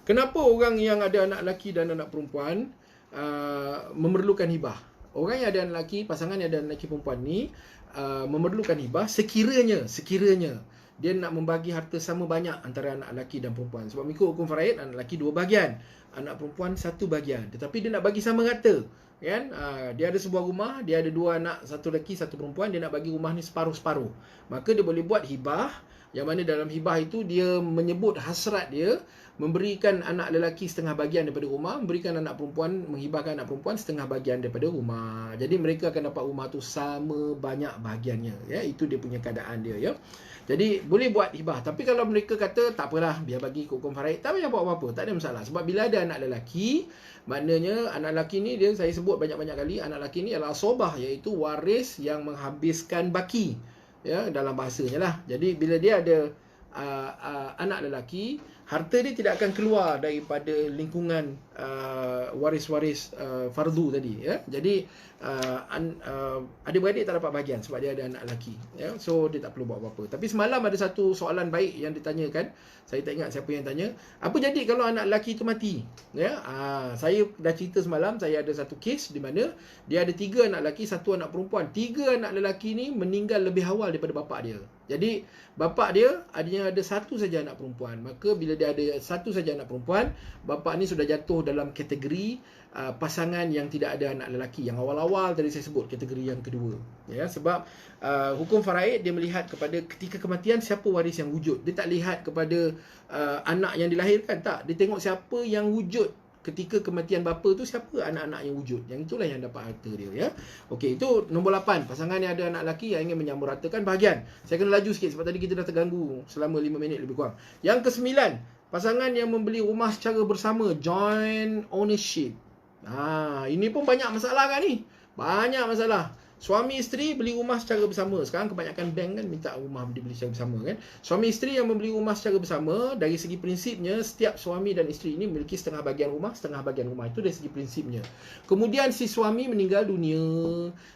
Kenapa orang yang ada anak lelaki dan anak perempuan memerlukan hibah? Orang yang ada anak lelaki, pasangan yang ada anak lelaki perempuan ni memerlukan hibah sekiranya dia nak membagi harta sama banyak antara anak lelaki dan perempuan. Sebab mengikut hukum faraid, anak lelaki 2 bahagian, anak perempuan 1 bahagian. Tetapi dia nak bagi sama rata, kan? Dia ada sebuah rumah, dia ada 2 anak, 1 lelaki 1 perempuan, dia nak bagi rumah ni separuh-separuh. Maka dia boleh buat hibah, yang mana dalam hibah itu dia menyebut hasrat dia memberikan anak lelaki setengah bahagian daripada rumah, memberikan anak perempuan, menghibahkan anak perempuan setengah bahagian daripada rumah. Jadi mereka akan dapat rumah tu sama banyak bahagiannya, ya. Itu dia punya keadaan dia, ya. Jadi boleh buat hibah. Tapi kalau mereka kata tak apalah, biar bagi hukum faraid, tak payah buat apa-apa, tak ada masalah. Sebab bila ada anak lelaki, maknanya anak lelaki ni, dia saya sebut banyak-banyak kali, anak lelaki ni adalah asobah, iaitu waris yang menghabiskan baki, ya, dalam bahasanya lah. Jadi bila dia ada anak lelaki, harta dia tidak akan keluar daripada lingkungan waris-waris fardu tadi, ya. Jadi adik-beradik tak dapat bahagian sebab dia ada anak lelaki, ya. So dia tak perlu buat apa-apa. Tapi semalam ada satu soalan baik yang ditanyakan, saya tak ingat siapa yang tanya, apa jadi kalau anak lelaki itu mati, ya. Saya dah cerita semalam, saya ada satu kes di mana dia ada 3 anak lelaki, 1 anak perempuan. 3 anak lelaki ni meninggal lebih awal daripada bapa dia. Jadi bapa dia adanya ada 1 saja anak perempuan. Maka bila dia ada 1 saja anak perempuan, bapa ni sudah jatuh dalam kategori pasangan yang tidak ada anak lelaki. Yang awal-awal tadi saya sebut, kategori yang kedua, ya. Sebab hukum faraid dia melihat kepada ketika kematian siapa waris yang wujud. Dia tak lihat kepada anak yang dilahirkan, tak. Dia tengok siapa yang wujud ketika kematian bapa tu, siapa anak-anak yang wujud. Yang itulah yang dapat harta dia, ya. Okey, itu nombor 8. Pasangan yang ada anak lelaki yang ingin menyamaratakan bahagian. Saya kena laju sikit sebab tadi kita dah terganggu selama 5 minit lebih kurang. Yang ke-9, pasangan yang membeli rumah secara bersama, joint ownership. Ini pun banyak masalah kan ni? Banyak masalah. Suami isteri beli rumah secara bersama. Sekarang kebanyakan bank kan minta rumah dibeli secara bersama, kan. Suami isteri yang membeli rumah secara bersama, dari segi prinsipnya setiap suami dan isteri ini memiliki setengah bahagian rumah, setengah bahagian rumah. Itu dari segi prinsipnya. Kemudian si suami meninggal dunia.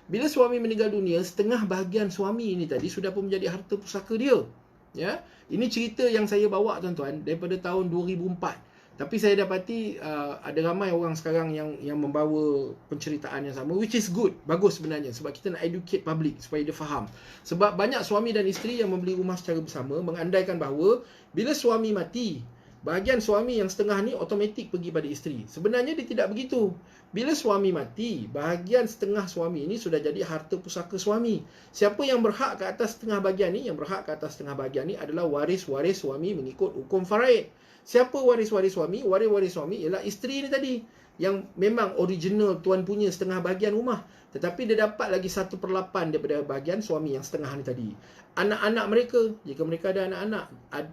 Bila suami meninggal dunia, setengah bahagian suami ini tadi sudah pun menjadi harta pusaka dia, ya. Ini cerita yang saya bawa, tuan-tuan, daripada tahun 2004. Tapi saya dapati ada ramai orang sekarang yang membawa penceritaan yang sama, which is good, bagus sebenarnya. Sebab kita nak educate public supaya dia faham. Sebab banyak suami dan isteri yang membeli rumah secara bersama mengandaikan bahawa bila suami mati, bahagian suami yang setengah ni automatik pergi pada isteri. Sebenarnya dia tidak begitu. Bila suami mati, bahagian setengah suami ini sudah jadi harta pusaka suami. Siapa yang berhak ke atas setengah bahagian ni? Yang berhak ke atas setengah bahagian ni adalah waris-waris suami mengikut hukum faraid. Siapa waris-waris suami? Waris-waris suami ialah isteri ni tadi, yang memang original tuan punya setengah bahagian rumah. Tetapi dia dapat lagi 1/8 daripada bahagian suami yang setengah ni tadi. Anak-anak mereka, jika mereka ada anak-anak.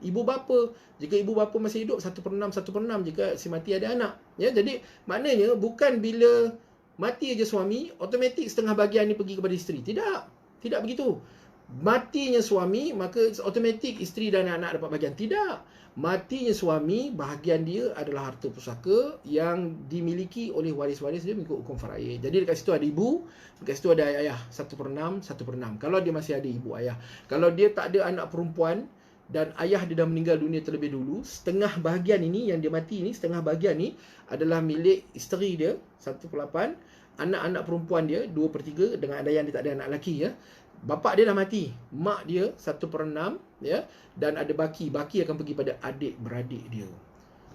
Ibu bapa, jika ibu bapa masih hidup, 1/6, 1/6 jika si mati ada anak, ya. Jadi maknanya bukan bila mati aja suami automatik setengah bahagian ni pergi kepada isteri. Tidak begitu. Matinya suami, maka automatik isteri dan anak-anak dapat bahagian. Tidak. Matinya suami, bahagian dia adalah harta pusaka yang dimiliki oleh waris-waris dia mengikut hukum faraid. Jadi dekat situ ada ibu, dekat situ ada ayah, 1/6, 1/6. Kalau dia masih ada ibu ayah. Kalau dia tak ada anak perempuan dan ayah dia dah meninggal dunia terlebih dulu, setengah bahagian ini yang dia mati ni, setengah bahagian ni adalah milik isteri dia, 1/8. Anak-anak perempuan dia 2/3 dengan ada yang dia tak ada anak lelaki, ya. Bapa dia dah mati, mak dia 1/6, ya, dan ada baki akan pergi pada adik-beradik dia.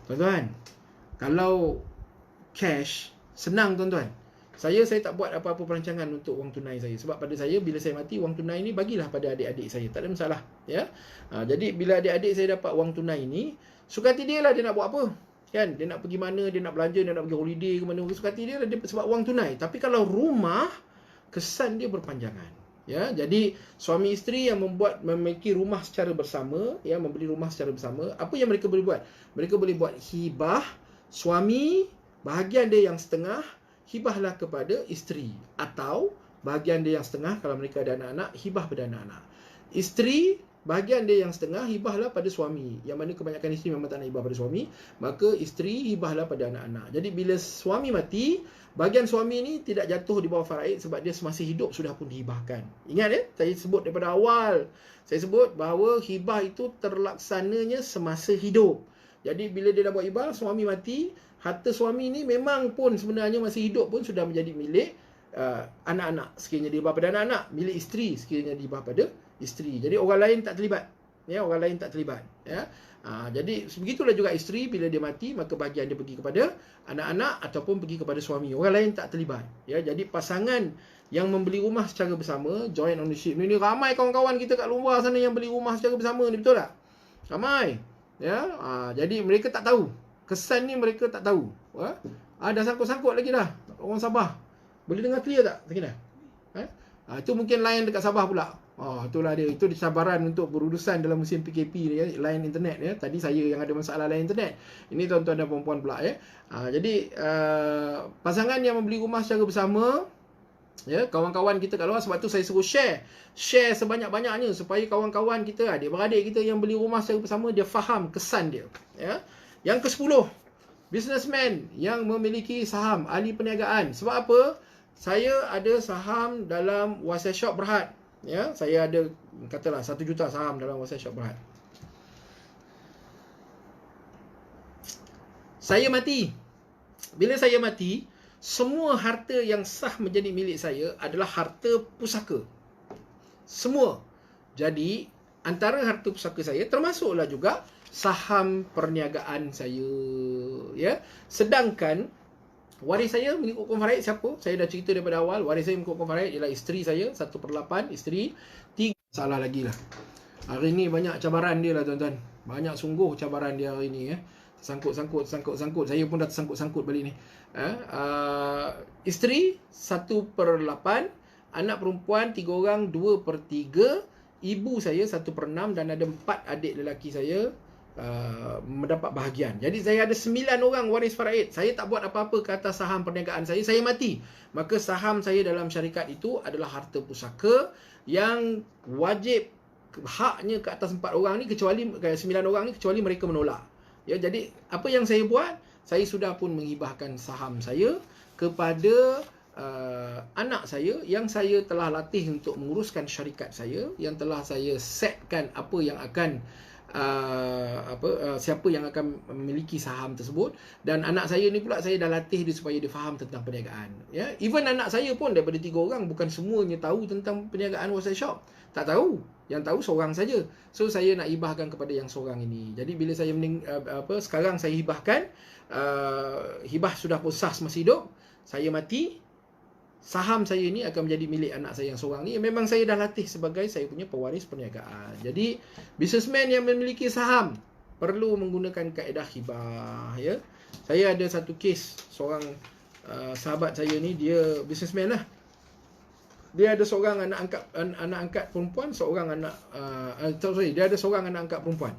Tuan-tuan, kalau cash senang, tuan-tuan. Saya tak buat apa-apa perancangan untuk wang tunai saya. Sebab pada saya, bila saya mati, wang tunai ni bagilah pada adik-adik saya, tak ada masalah, ya. Jadi bila adik-adik saya dapat wang tunai ni, sukati dia lah dia nak buat apa, kan. Dia nak pergi mana, dia nak belanja, dia nak pergi holiday ke mana, sukati dia lah dia, sebab wang tunai. Tapi kalau rumah, kesan dia berpanjangan. Ya, jadi suami isteri yang memiliki rumah secara bersama, ya, membeli rumah secara bersama, apa yang mereka boleh buat? Mereka boleh buat hibah. Suami, bahagian dia yang setengah, hibahlah kepada isteri. Atau bahagian dia yang setengah, kalau mereka ada anak-anak, hibah pada anak-anak. Isteri, bahagian dia yang setengah, hibahlah pada suami. Yang mana kebanyakan isteri memang tak nak hibah pada suami, maka isteri hibahlah pada anak-anak. Jadi bila suami mati, bahagian suami ni tidak jatuh di bawah faraid sebab dia semasa hidup sudah pun dihibahkan. Ingat, ya, saya sebut daripada awal. Saya sebut bahawa hibah itu terlaksananya semasa hidup. Jadi bila dia dah buat hibah, suami mati, harta suami ni memang pun sebenarnya masih hidup pun sudah menjadi milik anak-anak. Sekiranya dia hibah pada anak-anak, milik isteri sekiranya dia hibah pada isteri. Jadi orang lain tak terlibat. Ya, orang lain tak terlibat. Ya. Jadi begitulah juga isteri, bila dia mati maka bahagian dia pergi kepada anak-anak ataupun pergi kepada suami. Orang lain tak terlibat. Ya, jadi pasangan yang membeli rumah secara bersama, joint ownership ni ramai kawan-kawan kita kat luar sana yang beli rumah secara bersama ni, betul tak? Ramai. Ya, jadi mereka tak tahu. Kesan ni mereka tak tahu. Dah sangkut-sangkut lagi dah. Orang Sabah. Boleh dengar clear tak? Tak kena. Itu mungkin line dekat Sabah pula. Itulah dia. Itu cabaran untuk berurusan dalam musim PKP ni, ya, line internet, ya. Tadi saya yang ada masalah line internet. Ini tuan-tuan dan puan-puan pula, ya. Jadi pasangan yang membeli rumah secara bersama, ya, kawan-kawan kita kat luar, sebab tu saya suruh share sebanyak-banyaknya supaya kawan-kawan kita, adik-beradik kita yang beli rumah secara bersama, dia faham kesan dia, ya. Yang ke-10, businessman yang memiliki saham, ahli perniagaan. Sebab apa? Saya ada saham dalam Wasai Shop Berhad. Ya, saya ada katalah 1 juta saham dalam Wasai Shop Berhad. Saya mati. Bila saya mati, semua harta yang sah menjadi milik saya adalah harta pusaka. Semua. Jadi, antara harta pusaka saya termasuklah juga saham perniagaan saya, ya. Sedangkan waris saya mengikut Confaraid siapa? Saya dah cerita daripada awal. Waris saya mengikut Confaraid ialah isteri saya, 1/8 isteri, 3 salah lagi lah. Hari ni banyak cabaran dia lah, tuan-tuan. Banyak sungguh cabaran dia hari ni, ya. Sangkut. Saya pun dah tersangkut-sangkut balik ni. Isteri 1/8, anak perempuan 3 orang 2/3, ibu saya 1/6 dan ada 4 adik lelaki saya mendapat bahagian. Jadi saya ada 9 orang waris faraid. Saya tak buat apa-apa ke atas saham perniagaan saya. Saya mati. Maka saham saya dalam syarikat itu adalah harta pusaka yang wajib haknya ke atas 4 orang ni, kecuali 9 orang ni, kecuali mereka menolak. Ya, jadi apa yang saya buat, saya sudah pun menghibahkan saham saya kepada anak saya yang saya telah latih untuk menguruskan syarikat saya, yang telah saya setkan apa yang akan siapa yang akan memiliki saham tersebut. Dan anak saya ni pula saya dah latih dia supaya dia faham tentang perniagaan, ya. Even anak saya pun daripada 3 orang, bukan semuanya tahu tentang perniagaan Wasai Shop. Tak tahu. Yang tahu seorang saja. So saya nak hibahkan kepada yang seorang ini. Jadi bila saya sekarang saya hibahkan, hibah sudah pun sah semasa hidup. Saya mati, saham saya ini akan menjadi milik anak saya yang seorang ni. Memang saya dah latih sebagai saya punya pewaris perniagaan. Jadi businessman yang memiliki saham perlu menggunakan kaedah hibah, ya. Saya ada satu kes, seorang sahabat saya ni, dia businessman lah. Dia ada seorang anak angkat perempuan, dia ada seorang anak angkat perempuan.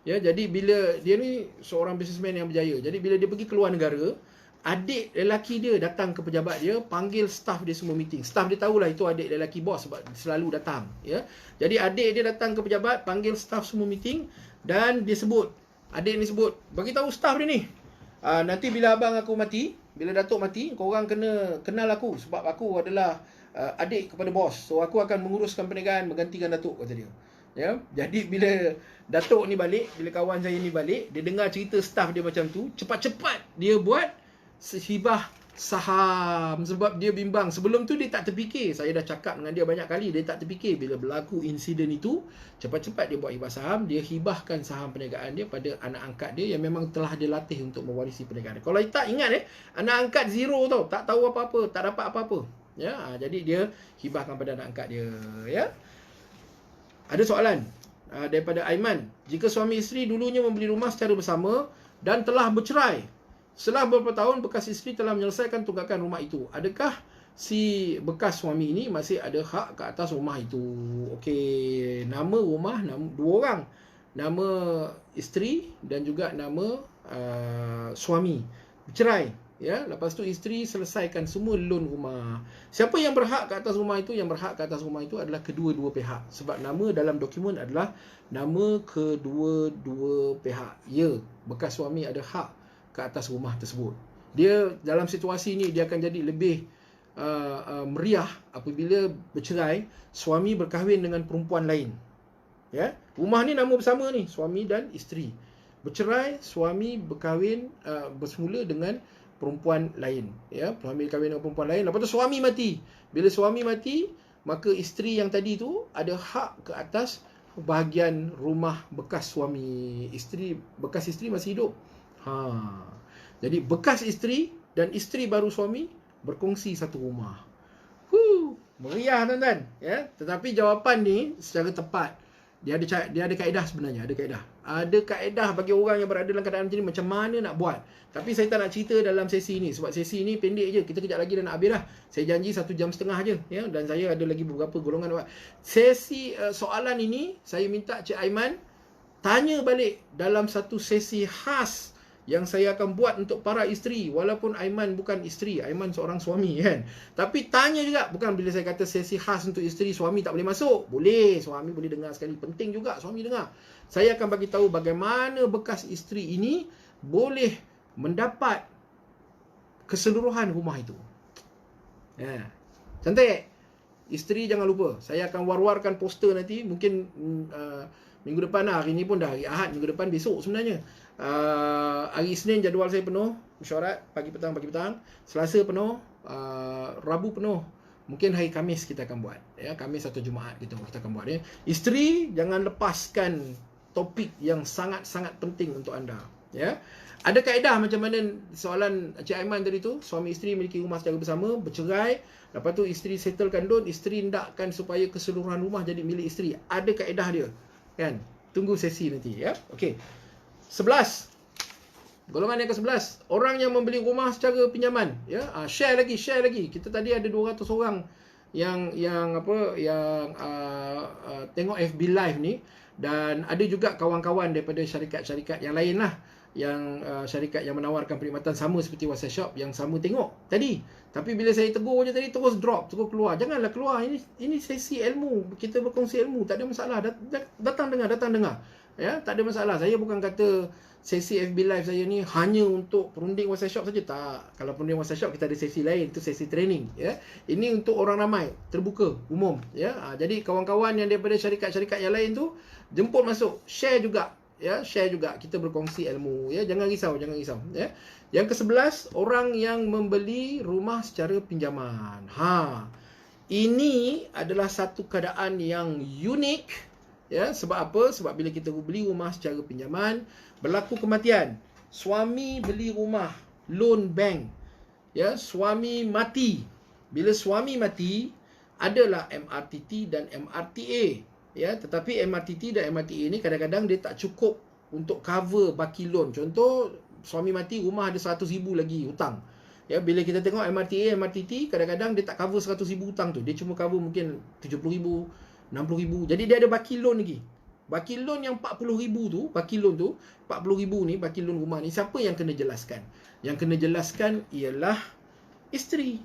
Ya, jadi bila dia ni seorang businessman yang berjaya. Jadi bila dia pergi keluar negara, adik lelaki dia datang ke pejabat dia, panggil staff dia semua meeting. Staff dia tahulah itu adik lelaki bos sebab selalu datang, ya. Jadi adik dia datang ke pejabat, panggil staff semua meeting dan dia sebut, adik ni sebut, bagi tahu staff dia ni, nanti bila abang aku mati, bila datuk mati, korang kena kenal aku sebab aku adalah adik kepada bos. So aku akan menguruskan perniagaan menggantikan datuk, kata dia. Ya, jadi bila datuk ni balik, bila kawan saya ni balik, dia dengar cerita staff dia macam tu, cepat-cepat dia buat hibah saham sebab dia bimbang. Sebelum tu dia tak terfikir. Saya dah cakap dengan dia banyak kali, dia tak terfikir. Bila berlaku insiden itu, cepat-cepat dia buat hibah saham. Dia hibahkan saham perniagaan dia pada anak angkat dia yang memang telah dia latih untuk mewarisi perniagaan dia. Kalau tak ingat, anak angkat zero tau, tak tahu apa-apa, tak dapat apa-apa, ya. Jadi dia hibahkan pada anak angkat dia, ya. Ada soalan daripada Aiman. Jika suami isteri dulunya membeli rumah secara bersama dan telah bercerai, setelah beberapa tahun bekas isteri telah menyelesaikan tunggakan rumah itu, adakah si bekas suami ini masih ada hak ke atas rumah itu? Okey, nama rumah, nama 2 orang. Nama isteri dan juga nama suami. Bercerai, ya. Lepas tu isteri selesaikan semua loan rumah. Siapa yang berhak ke atas rumah itu? Yang berhak ke atas rumah itu adalah kedua-dua pihak. Sebab nama dalam dokumen adalah nama kedua-dua pihak. Ya, bekas suami ada hak ke atas rumah tersebut. Dia dalam situasi ni dia akan jadi lebih meriah apabila bercerai, suami berkahwin dengan perempuan lain. Ya, rumah ni nama bersama ni, suami dan isteri. Bercerai, suami berkahwin, bersemula dengan perempuan lain. Ya, suami kahwin dengan perempuan lain. Lepas tu suami mati. Bila suami mati, maka isteri yang tadi tu ada hak ke atas bahagian rumah bekas suami. Bekas isteri masih hidup. Jadi bekas isteri dan isteri baru suami berkongsi satu rumah. Meriah tuan-tuan, ya. Tetapi jawapan ni secara tepat dia ada kaedah sebenarnya, ada kaedah bagi orang yang berada dalam keadaan macam ni macam mana nak buat. Tapi saya tak nak cerita dalam sesi ni sebab sesi ni pendek je, kita kejap lagi dah nak habis dah. Saya janji 1 jam setengah je, ya, dan saya ada lagi beberapa golongan buat. Sesi soalan ini saya minta Cik Aiman tanya balik dalam satu sesi khas yang saya akan buat untuk para isteri. Walaupun Aiman bukan isteri, Aiman seorang suami, kan. Tapi tanya juga, bukan bila saya kata sesi khas untuk isteri, suami tak boleh masuk. Boleh, suami boleh dengar sekali. Penting juga suami dengar. Saya akan bagi tahu bagaimana bekas isteri ini boleh mendapat keseluruhan rumah itu. Cantik. Isteri jangan lupa, saya akan war-warkan poster nanti. Mungkin minggu depan lah. Hari ni pun dah hari Ahad, minggu depan besok sebenarnya. Hari Isnin jadual saya penuh mesyuarat pagi petang. Selasa penuh, Rabu penuh. Mungkin hari Khamis kita akan buat, ya, Khamis atau Jumaat kita akan buat, ya. Isteri jangan lepaskan topik yang sangat-sangat penting untuk anda, ya. Ada kaedah macam mana soalan Cik Aiman tadi tu, suami isteri memiliki rumah secara bersama, bercerai, lepas tu isteri settlekan don, isteri hendakkan supaya keseluruhan rumah jadi milik isteri. Ada kaedah dia, kan. Tunggu sesi nanti, ya. Okey. 11. Golongan yang ke-11, orang yang membeli rumah secara pinjaman, ya. Share lagi. Kita tadi ada 200 orang yang tengok FB live ni, dan ada juga kawan-kawan daripada syarikat-syarikat yang lain lah, yang syarikat yang menawarkan perkhidmatan sama seperti WhatsApp Shop yang sama tengok tadi. Tapi bila saya tegur je tadi, terus keluar. Janganlah keluar. Ini sesi ilmu, kita berkongsi ilmu, tak ada masalah. Datang dengar. Ya, tak ada masalah. Saya bukan kata sesi FB live saya ni hanya untuk perunding WhatsApp Shop saja, tak. Kalau perunding WhatsApp Shop kita ada sesi lain, itu sesi training, ya. Ini untuk orang ramai, terbuka, umum, ya. Jadi kawan-kawan yang daripada syarikat-syarikat yang lain tu jemput masuk, share juga, ya, kita berkongsi ilmu, ya. Jangan risau, ya. Yang ke-11, orang yang membeli rumah secara pinjaman. Ini adalah satu keadaan yang unik. Ya, sebab apa? Sebab bila kita beli rumah secara pinjaman, berlaku kematian. Suami beli rumah, loan bank. Ya, suami mati. Bila suami mati, adalah MRTT dan MRTA. Ya, tetapi MRTT dan MRTA ni kadang-kadang dia tak cukup untuk cover baki loan. Contoh, suami mati, rumah ada 100,000 lagi hutang. Ya, bila kita tengok MRTA, MRTT, kadang-kadang dia tak cover 100,000 hutang tu. Dia cuma cover mungkin 70,000, 60,000. Jadi dia ada baki loan lagi. Baki loan yang 40,000 tu, 40,000 ni, baki loan rumah ni, siapa yang kena jelaskan? Yang kena jelaskan ialah isteri.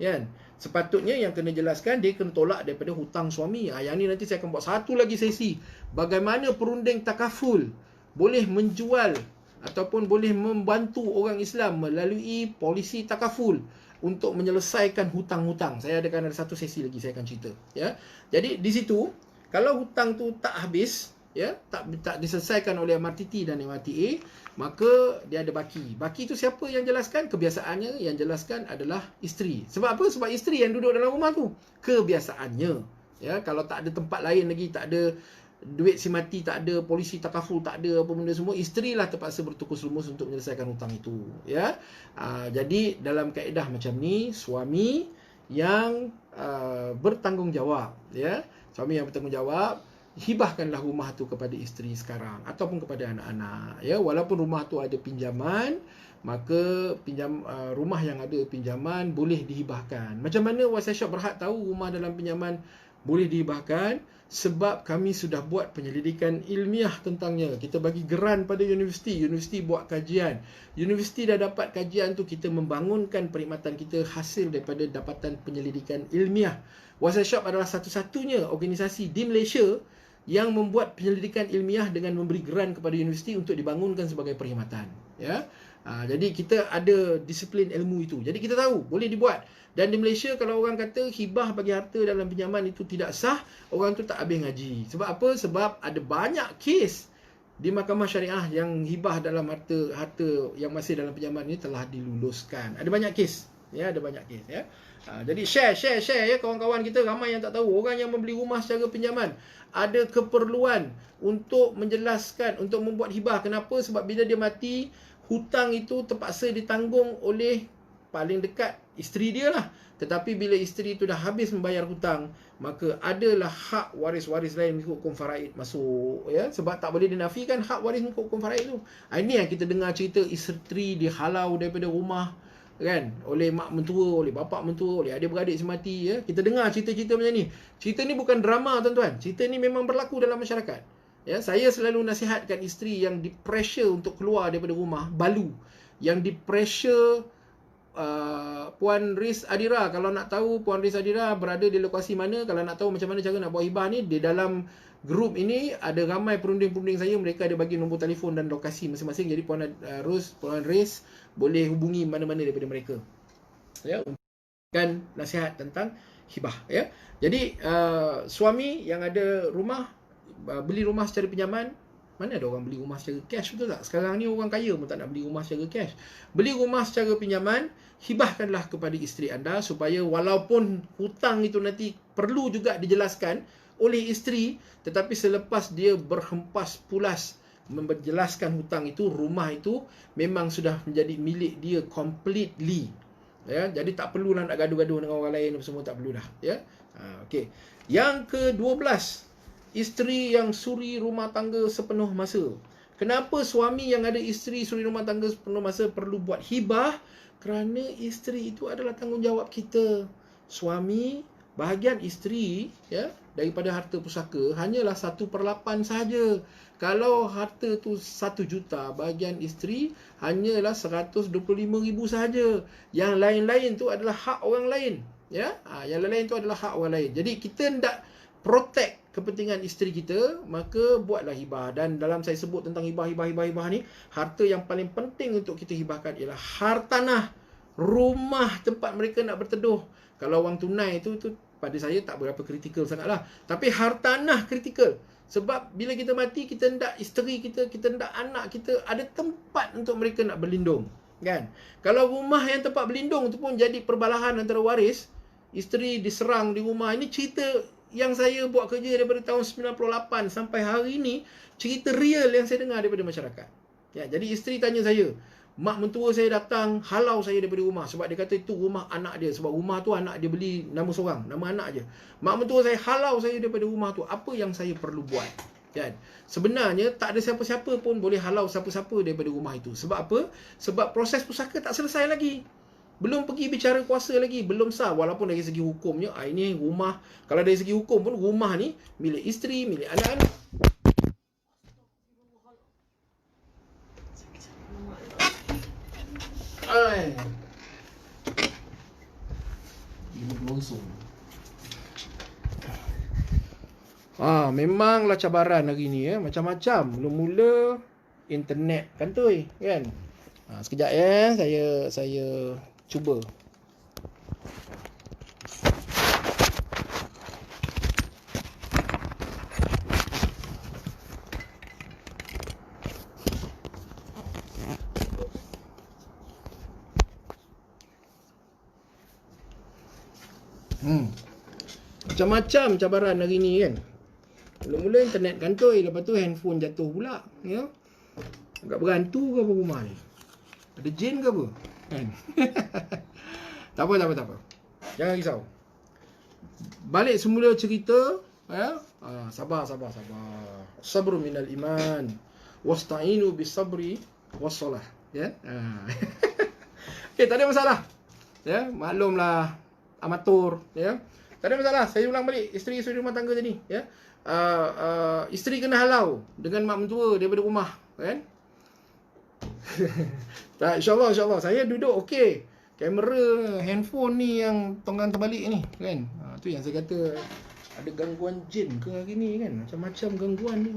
Kan? Sepatutnya yang kena jelaskan, dia kena tolak daripada hutang suami. Yang ni nanti saya akan buat satu lagi sesi. Bagaimana perunding takaful boleh menjual ataupun boleh membantu orang Islam melalui polisi takaful untuk menyelesaikan hutang-hutang. Saya ada satu sesi lagi saya akan cerita, ya. Jadi di situ kalau hutang tu tak habis, ya, tak diselesaikan oleh MRTT dan MRTA, maka dia ada baki. Baki tu siapa yang jelaskan? Kebiasaannya yang jelaskan adalah isteri. Sebab apa? Sebab isteri yang duduk dalam rumah tu. Kebiasaannya, ya. Kalau tak ada tempat lain lagi, tak ada duit si mati, tak ada polisi takaful, tak ada apa benda semua, isterilah terpaksa bertukus lumus untuk menyelesaikan hutang itu, ya. Jadi dalam kaedah macam ni, suami yang bertanggungjawab, ya, suami yang bertanggungjawab, hibahkanlah rumah tu kepada isteri sekarang ataupun kepada anak-anak, ya. Walaupun rumah tu ada pinjaman, maka rumah yang ada pinjaman boleh dihibahkan. Macam mana WhatsApp Shop Berhad tahu rumah dalam pinjaman boleh dihibahkan? Sebab kami sudah buat penyelidikan ilmiah tentangnya. Kita bagi geran pada universiti. Universiti buat kajian. Universiti dah dapat kajian tu, kita membangunkan perkhidmatan kita hasil daripada dapatan penyelidikan ilmiah. WhatsApp Shop adalah satu-satunya organisasi di Malaysia yang membuat penyelidikan ilmiah dengan memberi geran kepada universiti untuk dibangunkan sebagai perkhidmatan. Ya. Jadi kita ada disiplin ilmu itu. Jadi kita tahu boleh dibuat. Dan di Malaysia kalau orang kata hibah bagi harta dalam pinjaman itu tidak sah, orang tu tak habis ngaji. Sebab apa? Sebab ada banyak kes di mahkamah syariah yang hibah dalam harta yang masih dalam pinjaman ini telah diluluskan. Ada banyak kes, ya, ada banyak kes, ya. Jadi share ya kawan-kawan kita, ramai yang tak tahu. Orang yang membeli rumah secara pinjaman ada keperluan untuk menjelaskan, untuk membuat hibah. Kenapa? Sebab bila dia mati, hutang itu terpaksa ditanggung oleh paling dekat isteri dia lah. Tetapi bila isteri itu dah habis membayar hutang, maka adalah hak waris-waris lain mengikut hukum faraid masuk, ya. Sebab tak boleh dinafikan hak waris mengikut hukum faraid tu. Ini yang kita dengar cerita isteri dihalau daripada rumah, kan, oleh mak mentua, oleh bapa mentua, oleh adik-beradik semati, ya. Kita dengar cerita-cerita macam ni. Cerita ni bukan drama, tuan-tuan. Cerita ni memang berlaku dalam masyarakat. Ya, saya selalu nasihatkan isteri yang di pressure untuk keluar daripada rumah, balu, yang di pressure. Puan Riz Adira, kalau nak tahu Puan Riz Adira berada di lokasi mana, kalau nak tahu macam mana cara nak buat hibah ni, di dalam grup ini ada ramai perunding-perunding saya, mereka ada bagi nombor telefon dan lokasi masing-masing. Jadi Puan Riz boleh hubungi mana-mana daripada mereka, ya, kan nasihat tentang hibah, ya. Jadi suami yang ada rumah, beli rumah secara pinjaman. Mana ada orang beli rumah secara cash, betul tak? Sekarang ni orang kaya pun tak nak beli rumah secara cash. Beli rumah secara pinjaman, hibahkanlah kepada isteri anda, supaya walaupun hutang itu nanti perlu juga dijelaskan oleh isteri, tetapi selepas dia berhempas pulas menjelaskan hutang itu, rumah itu memang sudah menjadi milik dia completely. Ya, jadi tak perlulah nak gaduh-gaduh dengan orang lain, semua tak perlu dah, ya. Okey. Yang ke-12, isteri yang suri rumah tangga sepenuh masa. Kenapa suami yang ada isteri suri rumah tangga sepenuh masa perlu buat hibah? Kerana isteri itu adalah tanggungjawab kita. Suami, bahagian isteri, ya, daripada harta pusaka hanyalah 1/8 sahaja. Kalau harta tu 1 juta, bahagian isteri hanyalah 125,000 sahaja. Yang lain-lain tu adalah hak orang lain, ya. Yang lain-lain tu adalah hak orang lain. Jadi kita hendak protect kepentingan isteri kita, maka buatlah hibah. Dan dalam saya sebut tentang hibah ni, harta yang paling penting untuk kita hibahkan ialah hartanah, rumah tempat mereka nak berteduh. Kalau wang tunai itu pada saya tak berapa kritikal sangatlah. Tapi hartanah kritikal. Sebab bila kita mati, kita hendak isteri kita hendak anak kita ada tempat untuk mereka nak berlindung, kan? Kalau rumah yang tempat berlindung tu pun jadi perbalahan antara waris, isteri diserang di rumah. Ini cerita yang saya buat kerja daripada tahun 98 sampai hari ini, cerita real yang saya dengar daripada masyarakat. Ya, jadi isteri tanya saya, mak mentua saya datang halau saya daripada rumah sebab dia kata itu rumah anak dia, sebab rumah tu anak dia beli nama seorang, nama anak je. Mak mentua saya halau saya daripada rumah tu. Apa yang saya perlu buat? Kan? Sebenarnya tak ada siapa-siapa pun boleh halau siapa-siapa daripada rumah itu. Sebab apa? Sebab proses pusaka tak selesai lagi. Belum pergi bicara kuasa lagi, belum sah. Walaupun dari segi hukumnya, ini rumah, kalau dari segi hukum pun rumah ni milik isteri, milik anak-anak. Memanglah cabaran hari ni, ya. Macam-macam. Mula-mula internet kantoi, kan? Sekejap, ya. Saya cuba. Macam-macam cabaran hari ni, kan. Mula-mula internet kantoi, lepas tu handphone jatuh pula, ya. Agak berhantu ke apa rumah ni? Ada jin ke apa? Kan? Tak apa. Jangan risau. Balik semula cerita, ya. Sabar. Sabru minal iman. Wasta'inu bis sabri wassalah, ya. Okay, tak ada masalah. Ya, maklumlah amatur, ya. Tak ada masalah. Saya ulang balik isteri rumah tangga tadi, ya. Isteri kena halau dengan mak mentua daripada rumah, kan? Tak, insyaAllah saya duduk okey. Kamera handphone ni yang tonggang terbalik ni, kan? Tu yang saya kata ada gangguan jin ke hari ni, kan? Macam-macam gangguan ni.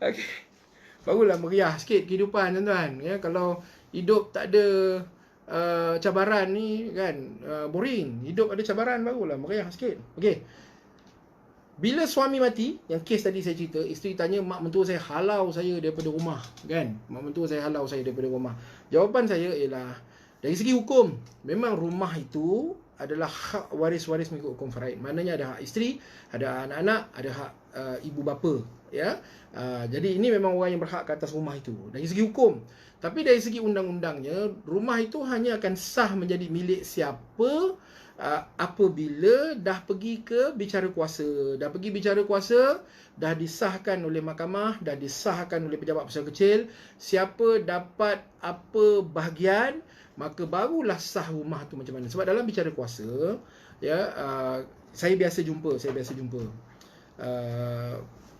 Okey. Barulah meriah sikit kehidupan, tuan-tuan, ya. Kalau hidup tak ada cabaran ni, kan, boring. Hidup ada cabaran barulah meriah sikit. Okey. Bila suami mati, yang kes tadi saya cerita, isteri tanya, mak mentua saya halau saya daripada rumah, kan? Mak mentua saya halau saya daripada rumah. Jawapan saya ialah, dari segi hukum, memang rumah itu adalah hak waris-waris mengikut hukum faraid. Maknanya ada hak isteri, ada hak anak-anak, ada hak ibu bapa, ya. Jadi ini memang orang yang berhak ke atas rumah itu dari segi hukum. Tapi dari segi undang-undangnya, rumah itu hanya akan sah menjadi milik siapa apabila dah pergi ke bicara kuasa. Dah pergi bicara kuasa, dah disahkan oleh mahkamah, dah disahkan oleh pejabat besar kecil, siapa dapat apa bahagian, maka barulah sah rumah tu macam mana. Sebab dalam bicara kuasa, ya, saya biasa jumpa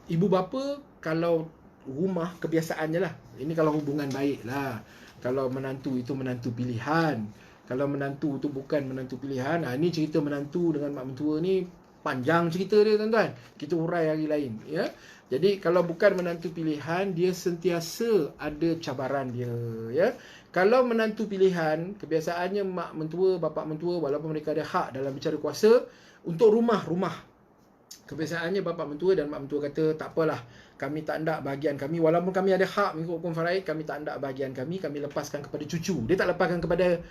ibu bapa, kalau rumah kebiasaannya lah, ini kalau hubungan baik lah, kalau menantu itu menantu pilihan, kalau menantu tu bukan menantu pilihan, ini cerita menantu dengan mak mentua ni panjang cerita dia, tuan-tuan. Kita urai hari lain, ya. Jadi kalau bukan menantu pilihan, dia sentiasa ada cabaran dia, ya. Kalau menantu pilihan, kebiasaannya mak mentua, bapa mentua, walaupun mereka ada hak dalam bicara kuasa untuk rumah, kebiasaannya bapa mentua dan mak mentua kata, tak apalah, kami tak nak bahagian kami, walaupun kami ada hak mengikut hukum faraid, kami tak nak bahagian kami lepaskan kepada cucu. Dia tak lepaskan kepada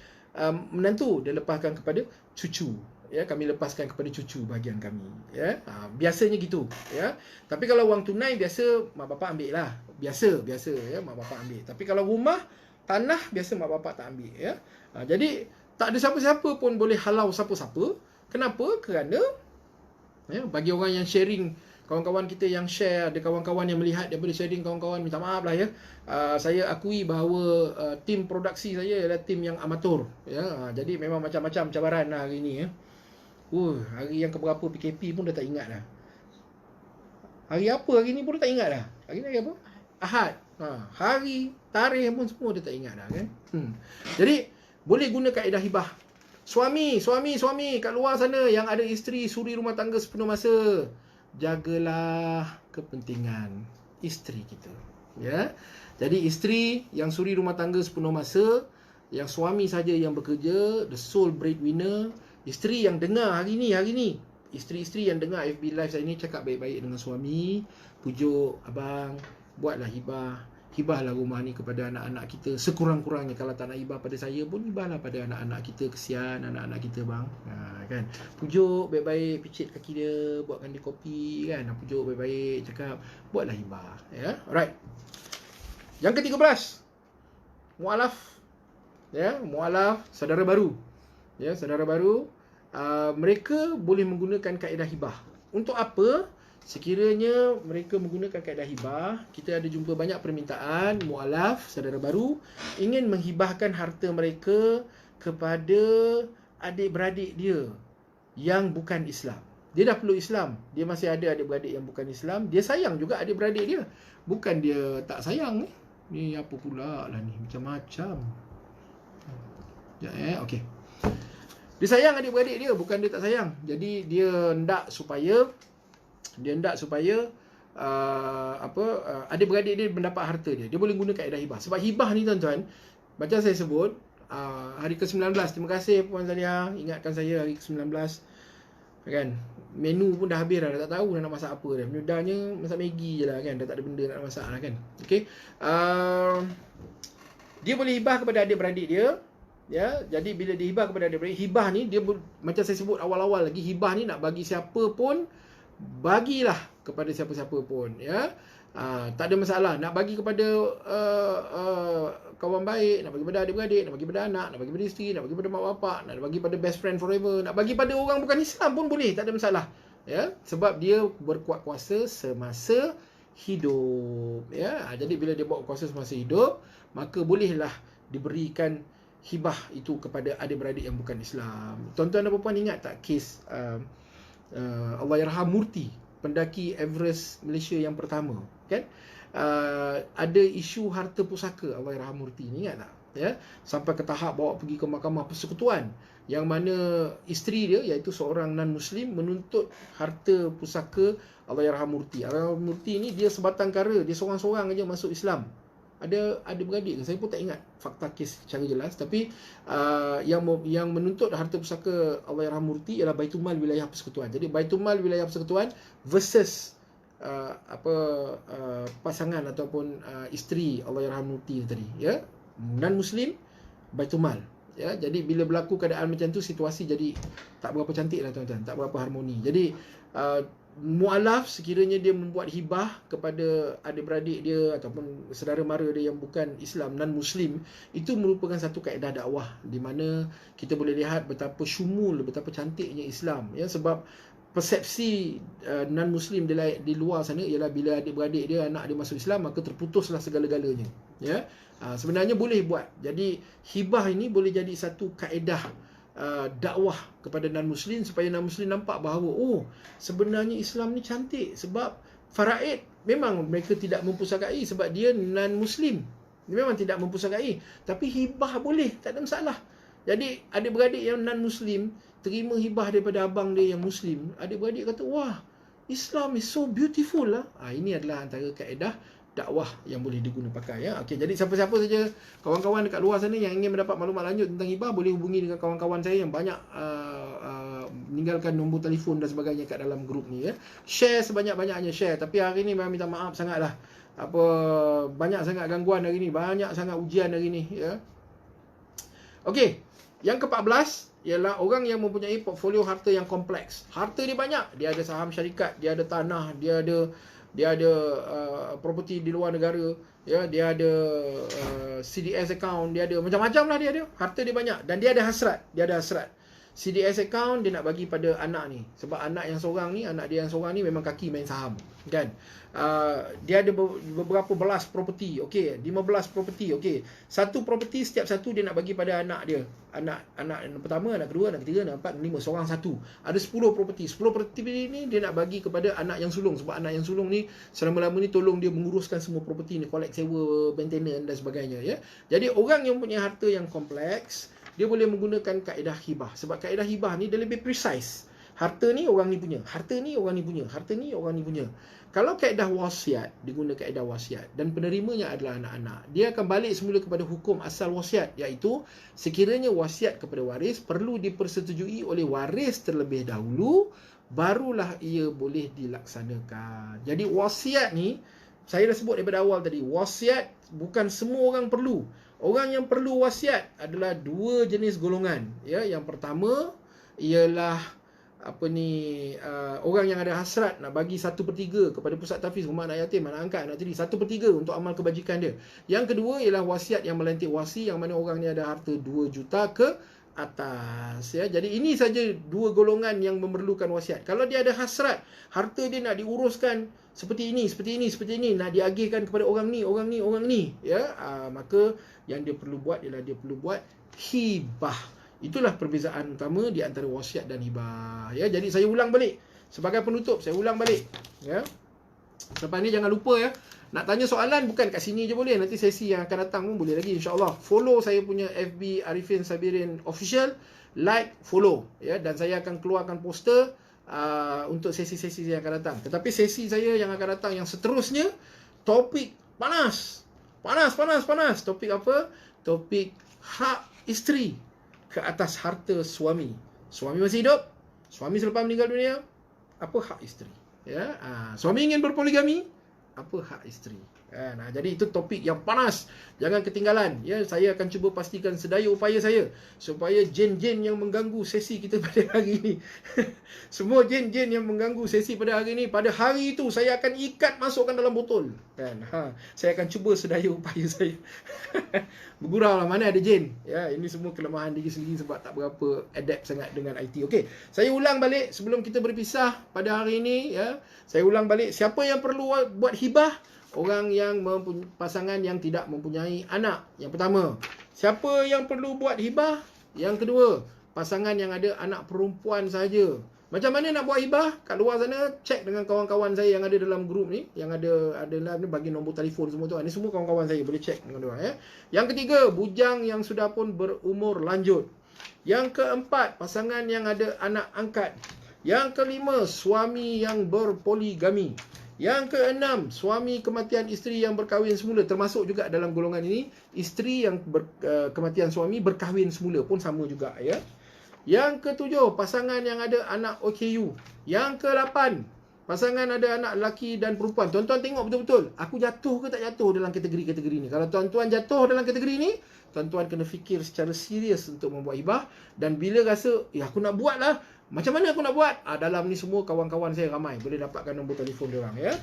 menantu, dia lepaskan kepada cucu, ya. Kami lepaskan kepada cucu bahagian kami, ya. Biasanya gitu, ya. Tapi kalau wang tunai, biasa mak bapak ambil lah, biasa ya, mak bapak ambil. Tapi kalau rumah, tanah, biasa mak bapak tak ambil, ya. Jadi tak ada siapa-siapa pun boleh halau siapa-siapa. Kenapa? Kerana, ya, bagi orang yang sharing, kawan-kawan kita yang share, ada kawan-kawan yang melihat daripada sharing kawan-kawan, minta maaf lah, ya. Saya akui bahawa tim produksi saya adalah tim yang amatur, ya. Jadi memang macam-macam cabaran lah hari ni, ya. Hari yang keberapa PKP pun dah tak ingat dah. Hari apa hari ni pun dah tak ingat dah. Hari ni hari apa? Ahad. Hari, tarikh pun semua dah tak ingat dah, kan. Jadi boleh guna kaedah hibah. Suami kat luar sana yang ada isteri suri rumah tangga sepenuh masa, jagalah kepentingan isteri kita, ya. Jadi isteri yang suri rumah tangga sepenuh masa, yang suami saja yang bekerja, the sole breadwinner. Isteri yang dengar hari ni, isteri-isteri yang dengar FB Live saya ni, cakap baik-baik dengan suami, pujuk, abang, buatlah hibahlah rumah ni kepada anak-anak kita. Sekurang-kurangnya, kalau tak nak hibah pada saya pun, hibahlah pada anak-anak kita. Kesian anak-anak kita, bang. Kan? Pujuk baik-baik, picit kaki dia, buatkan dia kopi, kan? Pujuk baik-baik, cakap, buatlah hibah, ya. Alright. Yang ke-13, mualaf, ya, mualaf, saudara baru. Ya, saudara baru, mereka boleh menggunakan kaedah hibah. Untuk apa? Sekiranya mereka menggunakan kaedah hibah, kita ada jumpa banyak permintaan mualaf, saudara baru, ingin menghibahkan harta mereka kepada adik-beradik dia yang bukan Islam. Dia dah peluk Islam, dia masih ada adik-beradik yang bukan Islam, dia sayang juga adik-beradik dia. Bukan dia tak sayang ni. Ni apa pula lah ni, macam-macam. Ya, okey. Dia sayang adik-beradik dia, bukan dia tak sayang. Jadi dia hendak supaya adik-beradik dia mendapat harta dia. Dia boleh guna kaedah hibah. Sebab hibah ni, tuan-tuan, macam saya sebut, hari ke-19, terima kasih Puan Zalia ingatkan saya hari ke-19, kan. Menu pun dah habis dah tak tahu dah nak masak apa dah. Mudahnya masak Maggi je lah, kan. Dah tak ada benda nak masak lah, kan. Okey. Dia boleh hibah kepada adik-beradik dia. Ya, jadi bila dihibah kepada adik-beradik, hibah ni dia macam saya sebut awal-awal lagi, hibah ni nak bagi siapa pun, bagilah kepada siapa-siapa pun, ya. Tak ada masalah nak bagi kepada kawan baik, nak bagi pada adik-beradik, nak bagi pada anak, nak bagi pada isteri, nak bagi pada mak bapak, nak bagi pada best friend forever, nak bagi pada orang bukan Islam pun boleh, tak ada masalah, ya. Sebab dia berkuat kuasa semasa hidup, ya. Jadi bila dia buat kuasa semasa hidup, maka bolehlah diberikan hibah itu kepada adik-beradik yang bukan Islam. Tuan-tuan dan puan ingat tak kes Allahyarham Murti, pendaki Everest Malaysia yang pertama, kan? Ada isu harta pusaka Allahyarham Murti ni, ingat tak? Ya, sampai ke tahap bawa pergi ke mahkamah persekutuan, yang mana isteri dia, iaitu seorang non-Muslim, menuntut harta pusaka Allahyarham Murti. Allahyarham Murti ni dia sebatang kara, dia seorang-seorang aja masuk Islam. Ada beradik ke? Saya pun tak ingat fakta kes secara jelas. Tapi yang menuntut harta pusaka Allahyarhamurti ialah Baitul Mal wilayah persekutuan. Jadi Baitul Mal wilayah persekutuan versus pasangan ataupun isteri Allahyarhamurti tadi, ya, non muslim Baitul Mal, ya. Jadi bila berlaku keadaan macam tu, situasi jadi tak berapa cantik lah tuan-tuan, tak berapa harmoni. Jadi mualaf sekiranya dia membuat hibah kepada adik-beradik dia ataupun saudara mara dia yang bukan Islam, non muslim, itu merupakan satu kaedah dakwah di mana kita boleh lihat betapa syumul, betapa cantiknya Islam, ya. Sebab persepsi non muslim di luar sana ialah bila adik-beradik dia, anak dia masuk Islam, maka terputuslah segala-galanya, ya. Sebenarnya boleh buat. Jadi hibah ini boleh jadi satu kaedah dakwah kepada non-muslim supaya non-muslim nampak bahawa sebenarnya Islam ni cantik. Sebab faraid memang mereka tidak mempusakai sebab dia non-muslim, dia memang tidak mempusakai, tapi hibah boleh, tak ada masalah. Jadi adik-beradik yang non-muslim terima hibah daripada abang dia yang muslim, adik-beradik kata, wah, Islam is so beautiful lah. Ini adalah antara kaedah dakwah yang boleh diguna pakai, ya. Okey, jadi siapa-siapa saja kawan-kawan dekat luar sana yang ingin mendapat maklumat lanjut tentang hibah, boleh hubungi dengan kawan-kawan saya yang banyak meninggalkan nombor telefon dan sebagainya kat dalam grup ni, ya. Share sebanyak-banyaknya, share. Tapi hari ni memang minta maaf sangatlah. Banyak sangat gangguan hari ni, banyak sangat ujian hari ni, ya. Okey, yang ke-14 ialah orang yang mempunyai portfolio harta yang kompleks. Harta dia banyak, dia ada saham syarikat, dia ada tanah, dia ada property di luar negara, ya, dia ada CDS account, dia ada macam-macam lah, dia ada harta dia banyak dan dia ada hasrat, CDS account dia nak bagi pada anak ni sebab anak dia yang seorang ni memang kaki main saham, kan. Dia ada beberapa belas property, okey, 15 property, okey. Satu property, setiap satu dia nak bagi pada anak dia. Anak pertama, anak kedua, anak ketiga, anak empat, lima, seorang satu. Ada 10 property. 10 property ni dia nak bagi kepada anak yang sulung sebab anak yang sulung ni selama-lama ni tolong dia menguruskan semua property ni, collect, sewa, maintenance dan sebagainya, ya. Jadi orang yang punya harta yang kompleks, dia boleh menggunakan kaedah hibah. Sebab kaedah hibah ni dia lebih precise. Harta ni orang ni punya, harta ni orang ni punya, harta ni orang ni punya. Kalau kaedah wasiat, diguna kaedah wasiat dan penerimanya adalah anak-anak, dia akan balik semula kepada hukum asal wasiat, iaitu sekiranya wasiat kepada waris perlu dipersetujui oleh waris terlebih dahulu, barulah ia boleh dilaksanakan. Jadi wasiat ni, saya dah sebut daripada awal tadi, wasiat bukan semua orang perlu. Orang yang perlu wasiat adalah dua jenis golongan, ya. Yang pertama ialah orang yang ada hasrat nak bagi 1/3 kepada pusat tahfiz, rumah anak yatim, anak angkat, anak tiri, 1/3 untuk amal kebajikan dia. Yang kedua ialah wasiat yang melantik wasi, yang mana orang ni ada harta 2 juta ke atas, ya. Jadi ini saja dua golongan yang memerlukan wasiat. Kalau dia ada hasrat, harta dia nak diuruskan seperti ini, nak diagihkan kepada orang ni, ya, maka yang dia perlu buat ialah dia perlu buat hibah. Itulah perbezaan utama di antara wasiat dan hibah, ya. Jadi saya ulang balik sebagai penutup, ya. Lepas ni jangan lupa, ya, nak tanya soalan bukan kat sini je boleh, nanti sesi yang akan datang pun boleh lagi, insya-Allah. Follow saya punya FB Arifin Sabirin Official, like, follow, ya, dan saya akan keluarkan poster untuk sesi-sesi yang akan datang. Tetapi sesi saya yang akan datang yang seterusnya, topik panas. Topik apa? Topik hak isteri ke atas harta suami. Suami masih hidup, suami selepas meninggal dunia, apa hak isteri, ya. Suami ingin berpoligami, apa hak isteri, kan. Jadi itu topik yang panas, jangan ketinggalan, ya. Saya akan cuba pastikan sedaya upaya saya supaya jin-jin yang mengganggu sesi kita pada hari ini semua jin-jin yang mengganggu sesi pada hari ini, pada hari itu saya akan ikat, masukkan dalam botol, kan. Saya akan cuba sedaya upaya saya bergurau lah mana ada jin, ya. Ini semua kelemahan diri sendiri sebab tak berapa adapt sangat dengan IT. Okey, saya ulang balik sebelum kita berpisah pada hari ini, ya. Saya ulang balik, siapa yang perlu buat hibah? Orang yang pasangan yang tidak mempunyai anak. Yang pertama. Siapa yang perlu buat hibah? Yang kedua, pasangan yang ada anak perempuan saja. Macam mana nak buat hibah? Kat luar sana, cek dengan kawan-kawan saya yang ada dalam grup ni, yang ada dalam ni, bagi nombor telefon semua tu. Ini semua kawan-kawan saya, boleh cek dengan dia, ya. Yang ketiga, bujang yang sudah pun berumur lanjut. Yang keempat, pasangan yang ada anak angkat. Yang kelima, suami yang berpoligami. Yang keenam, suami kematian isteri yang berkahwin semula, termasuk juga dalam golongan ini isteri yang kematian suami berkahwin semula pun sama juga ya. Yang ketujuh, pasangan yang ada anak OKU. Yang ke-8, pasangan ada anak lelaki dan perempuan. Tuan-tuan tengok betul-betul, aku jatuh ke tak jatuh dalam kategori-kategori ni. Kalau tuan-tuan jatuh dalam kategori ni, tuan-tuan kena fikir secara serius untuk membuat hibah. Dan bila rasa, aku nak buat lah, macam mana aku nak buat? Dalam ni semua kawan-kawan saya ramai, boleh dapatkan nombor telefon diorang ya.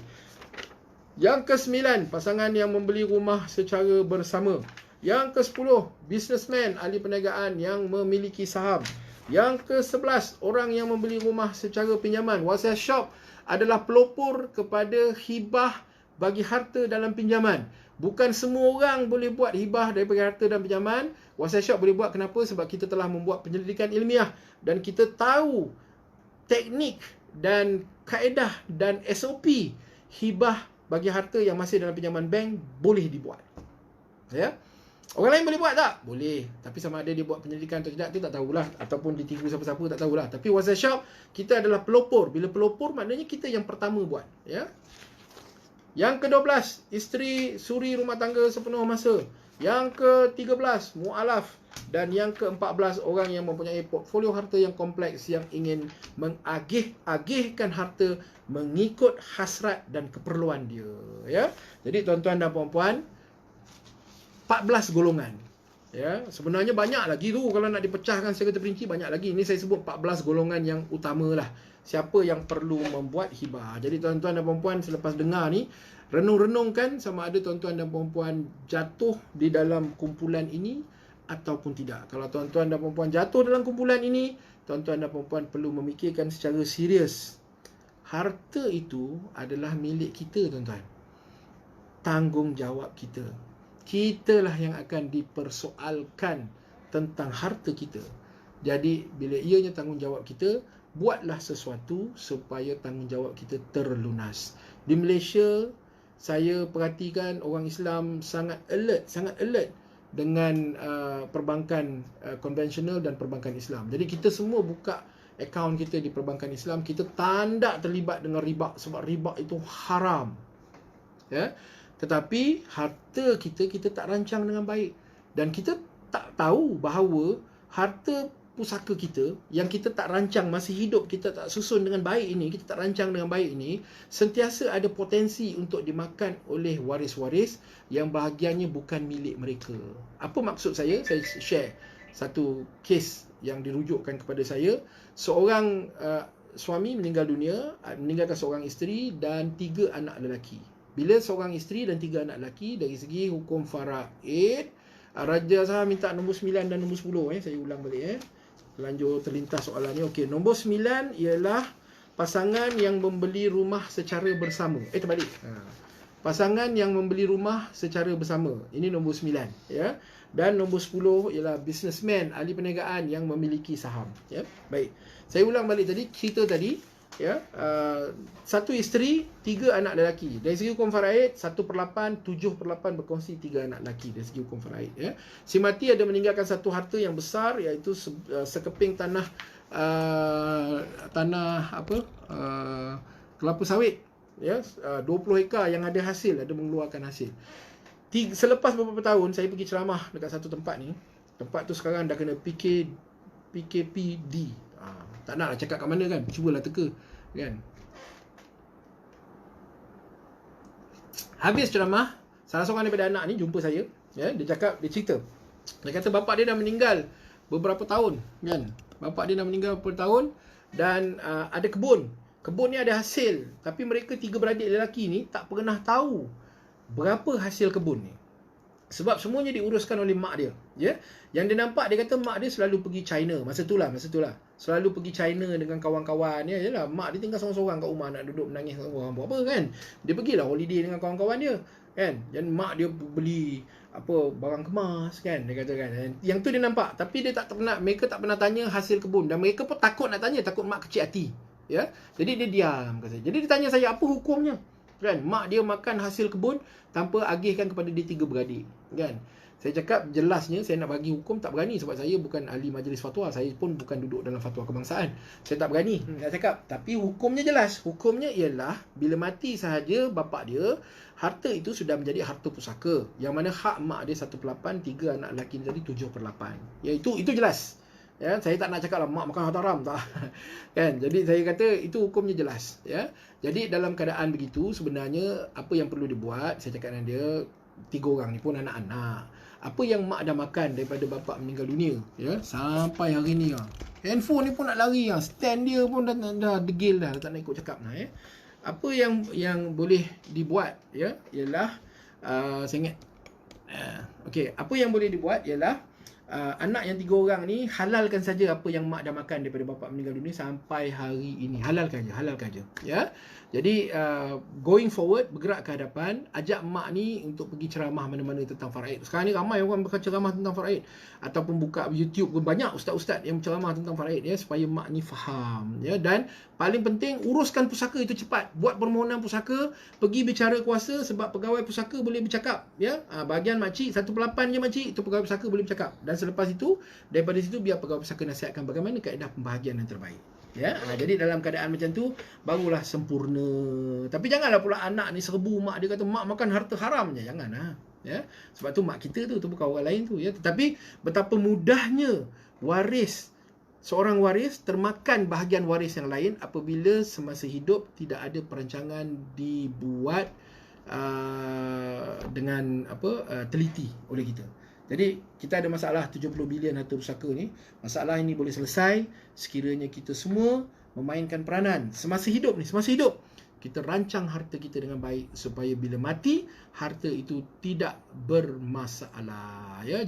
Yang ke-9, pasangan yang membeli rumah secara bersama. Yang ke-10, businessman, ahli perniagaan yang memiliki saham. Yang ke-11, orang yang membeli rumah secara pinjaman. Wasiat Shop adalah pelopor kepada hibah bagi harta dalam pinjaman. Bukan semua orang boleh buat hibah daripada harta dan pinjaman. Wasiat Shop boleh buat. Kenapa? Sebab kita telah membuat penyelidikan ilmiah dan kita tahu teknik dan kaedah dan SOP hibah bagi harta yang masih dalam pinjaman bank boleh dibuat. Ya. Orang lain boleh buat tak? Boleh. Tapi sama ada dia buat penyelidikan atau tidak, tu tak tahulah. Ataupun ditiru siapa-siapa, tak tahulah. Tapi Wasiat Shop, kita adalah pelopor. Bila pelopor, maknanya kita yang pertama buat. Ya. Yang ke-12, isteri suri rumah tangga sepenuh masa. Yang ke-13, mu'alaf. Dan yang ke-14, orang yang mempunyai portfolio harta yang kompleks, yang ingin mengagih-agihkan harta mengikut hasrat dan keperluan dia. Ya. Jadi tuan-tuan dan puan-puan, 14 golongan. Ya, sebenarnya banyak lagi tu kalau nak dipecahkan secara terperinci, banyak lagi. Ini saya sebut 14 golongan yang utamalah. Siapa yang perlu membuat hibah. Jadi tuan-tuan dan puan-puan, selepas dengar ni, renung-renungkan sama ada tuan-tuan dan puan-puan jatuh di dalam kumpulan ini ataupun tidak. Kalau tuan-tuan dan puan-puan jatuh dalam kumpulan ini, tuan-tuan dan puan-puan perlu memikirkan secara serius. Harta itu adalah milik kita, tuan-tuan. Tanggungjawab kita. Kitalah yang akan dipersoalkan tentang harta kita. Jadi bila ianya tanggungjawab kita, buatlah sesuatu supaya tanggungjawab kita terlunas. Di Malaysia, saya perhatikan orang Islam sangat alert dengan perbankan konvensional dan perbankan Islam. Jadi kita semua buka akaun kita di perbankan Islam, kita tak terlibat dengan riba, sebab riba itu haram. Ya. Tetapi harta kita tak rancang dengan baik. Dan kita tak tahu bahawa harta pusaka kita yang kita tak rancang masa hidup, kita tak susun dengan baik ini, kita tak rancang dengan baik ini, sentiasa ada potensi untuk dimakan oleh waris-waris yang bahagiannya bukan milik mereka. Apa maksud saya? Saya share satu kes yang dirujukkan kepada saya. Seorang suami meninggal dunia, meninggalkan seorang isteri dan 3 anak lelaki. Bila seorang isteri dan 3 anak lelaki, dari segi hukum faraid, Raja Shah minta nombor 9 dan nombor 10. Saya ulang balik. Lanjut terlintas soalan ni. Okey, nombor 9 ialah pasangan yang membeli rumah secara bersama. Terbalik. Pasangan yang membeli rumah secara bersama. Ini nombor 9. Ya. Dan nombor 10 ialah businessman, ahli perniagaan yang memiliki saham. Ya. Baik. Saya ulang balik tadi, cerita tadi. Ya, 1 isteri, 3 anak lelaki. Dari segi hukum faraid, 1/8, 7/8 berkongsi 3 anak lelaki dari segi hukum faraid. Ya. Si mati ada meninggalkan satu harta yang besar, iaitu sekeping tanah kelapa sawit. Ya, 20 hektar yang ada hasil, ada mengeluarkan hasil. Selepas beberapa tahun, saya pergi ceramah dekat satu tempat ni. Tempat tu sekarang dah kena PKPD. Tak naklah cakap kat mana kan, cubalah teka kan. Habis ceramah, salah seorang daripada anak ni jumpa saya, ya, dia cerita. Dia kata bapak dia dah meninggal beberapa tahun kan. Bapak dia dah meninggal beberapa tahun dan ada kebun. Kebun ni ada hasil, tapi mereka 3 beradik lelaki ni tak pernah tahu berapa hasil kebun ni. Sebab semuanya diuruskan oleh mak dia. Ya? Yang dia nampak, dia kata mak dia selalu pergi China. Masa itulah. Selalu pergi China dengan kawan-kawan. Ya, yalah, mak dia tinggal seorang-seorang kat rumah, nak duduk menangis seorang-seorang. Buat apa kan? Dia pergilah holiday dengan kawan-kawan dia. Kan? Dan mak dia beli barang kemas kan, dia kata kan. Yang tu dia nampak, tapi dia mereka tak pernah tanya hasil kebun, dan mereka pun takut nak tanya, takut mak kecil hati. Ya? Jadi dia diam kata. Jadi dia tanya saya, apa hukumnya? Kan, mak dia makan hasil kebun tanpa agihkan kepada dia 3 beradik, kan. Saya cakap jelasnya, saya nak bagi hukum tak berani sebab saya bukan ahli majlis fatwa. Saya pun bukan duduk dalam fatwa kebangsaan. Saya tak berani nak cakap. Tapi hukumnya jelas. Hukumnya ialah bila mati sahaja bapa dia, harta itu sudah menjadi harta pusaka. Yang mana hak mak dia 1/8, 3 anak lelaki jadi 7/8. Ya, itu jelas. Ya, saya tak nak cakap lah mak makan harta haram, tak. Kan? Jadi saya kata itu hukumnya jelas, ya. Jadi dalam keadaan begitu sebenarnya apa yang perlu dibuat, saya cakap dengan dia, 3 orang ni pun anak-anak. Apa yang mak dah makan daripada bapa meninggal dunia, ya, sampai hari ni lah. Handphone ni pun nak lari lah. Stand dia pun dah degil dah, tak nak ikut cakap lah, ya. Apa yang boleh dibuat, ya, ialah saya ingat okey, apa yang boleh dibuat ialah anak yang 3 orang ni halalkan saja apa yang mak dah makan daripada bapa meninggal dunia sampai hari ini. Halalkan je, ya. Jadi going forward, bergerak ke hadapan, ajak mak ni untuk pergi ceramah mana-mana tentang faraid. Sekarang ni ramai orang berceramah tentang faraid ataupun buka YouTube, banyak ustaz-ustaz yang berceramah tentang faraid, ya, supaya mak ni faham, ya. Dan paling penting, uruskan pusaka itu cepat. Buat permohonan pusaka, pergi bicara kuasa sebab pegawai pusaka boleh bercakap, ya. Bahagian makcik 1/8 je makcik, itu pegawai pusaka boleh bercakap. Dan selepas itu, daripada situ biar pegawai pusaka nasihatkan bagaimana kaedah pembahagian yang terbaik. Ya, jadi dalam keadaan macam tu barulah sempurna. Tapi janganlah pula anak ni serbu mak dia kata mak makan harta haram je, janganlah. Ya, sebab tu mak kita tu bukan orang lain tu, ya. Tetapi betapa mudahnya seorang waris termakan bahagian waris yang lain apabila semasa hidup tidak ada perancangan dibuat dengan teliti oleh kita. Jadi kita ada masalah 70 bilion harta pusaka ni. Masalah ini boleh selesai sekiranya kita semua memainkan peranan semasa hidup ni. Semasa hidup kita rancang harta kita dengan baik supaya bila mati harta itu tidak bermasalah, ya.